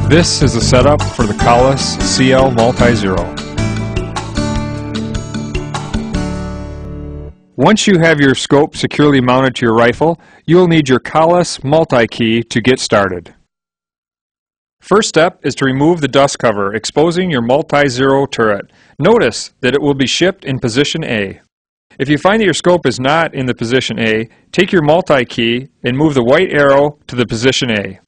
This is a setup for the Kahles CL Multizero. Once you have your scope securely mounted to your rifle, you will need your Kahles multi-key to get started. First step is to remove the dust cover, exposing your Multizero turret. Notice that it will be shipped in position A. If you find that your scope is not in the position A, take your multi-key and move the white arrow to the position A.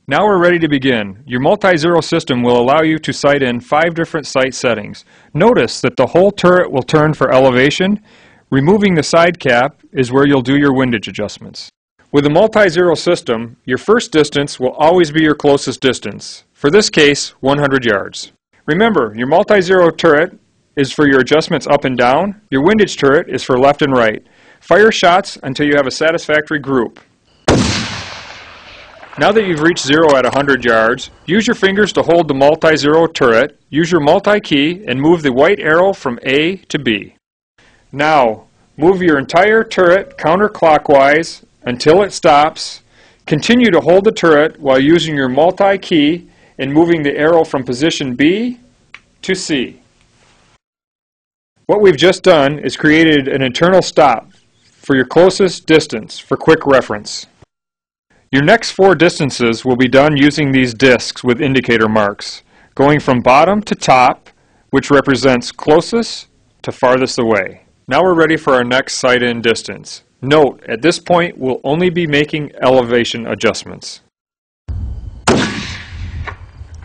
Now we're ready to begin. Your Multizero system will allow you to sight in 5 different sight settings. Notice that the whole turret will turn for elevation. Removing the side cap is where you'll do your windage adjustments. With the Multizero system, your first distance will always be your closest distance. For this case, 100 yards. Remember, your Multizero turret is for your adjustments up and down. Your windage turret is for left and right. Fire shots until you have a satisfactory group. Now that you've reached zero at 100 yards, use your fingers to hold the Multizero turret, use your multi-key, and move the white arrow from A to B. Now, move your entire turret counterclockwise until it stops. Continue to hold the turret while using your multi-key and moving the arrow from position B to C. What we've just done is created an internal stop for your closest distance for quick reference. Your next 4 distances will be done using these discs with indicator marks, going from bottom to top, which represents closest to farthest away. Now we're ready for our next sight-in distance. Note, at this point we'll only be making elevation adjustments.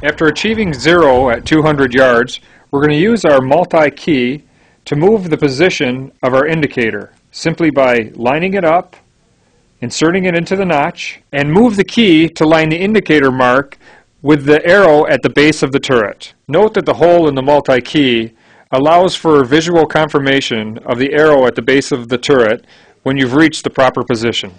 After achieving zero at 200 yards, we're going to use our multi-key to move the position of our indicator, simply by lining it up, inserting it into the notch, and move the key to line the indicator mark with the arrow at the base of the turret. Note that the hole in the multi-key allows for visual confirmation of the arrow at the base of the turret when you've reached the proper position.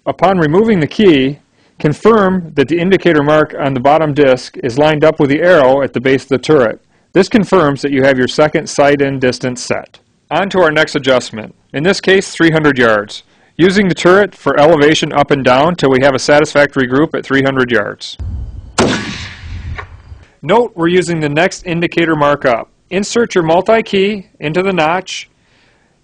Upon removing the key, confirm that the indicator mark on the bottom disc is lined up with the arrow at the base of the turret. This confirms that you have your second sight-in distance set. On to our next adjustment, in this case 300 yards. Using the turret for elevation up and down till we have a satisfactory group at 300 yards. Note we're using the next indicator mark up. Insert your multi-key into the notch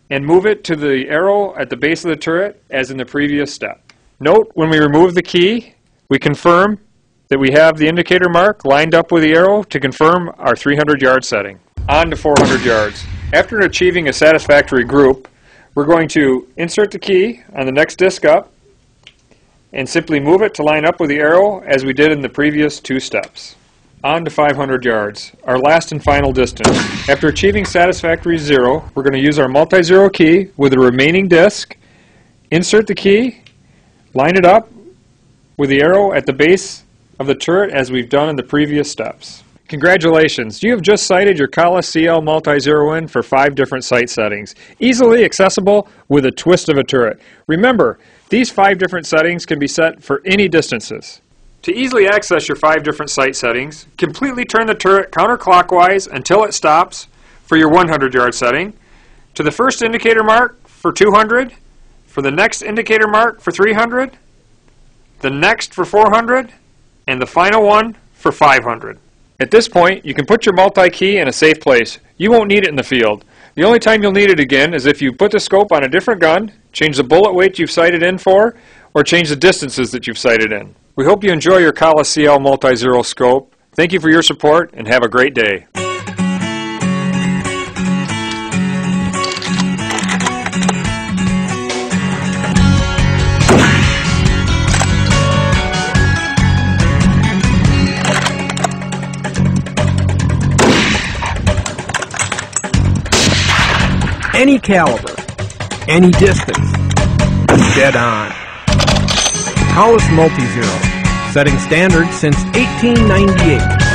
and move it to the arrow at the base of the turret as in the previous step. Note when we remove the key, we confirm that we have the indicator mark lined up with the arrow to confirm our 300 yard setting. On to 400 yards. After achieving a satisfactory group, we're going to insert the key on the next disc up and simply move it to line up with the arrow as we did in the previous 2 steps. On to 500 yards, our last and final distance. After achieving satisfactory zero, we're going to use our Multizero key with the remaining disc, insert the key, line it up with the arrow at the base of the turret as we've done in the previous steps. Congratulations! You have just sighted your Kahles CL Multizero in for 5 different sight settings, easily accessible with a twist of a turret. Remember, these 5 different settings can be set for any distances. To easily access your 5 different sight settings, completely turn the turret counterclockwise until it stops for your 100 yard setting, to the first indicator mark for 200, for the next indicator mark for 300, the next for 400, and the final one for 500. At this point, you can put your multi-key in a safe place. You won't need it in the field. The only time you'll need it again is if you put the scope on a different gun, change the bullet weight you've sighted in for, or change the distances that you've sighted in. We hope you enjoy your Kahles CL Multizero scope. Thank you for your support and have a great day. Any caliber, any distance, dead on. Kahles Multizero, setting standards since 1898.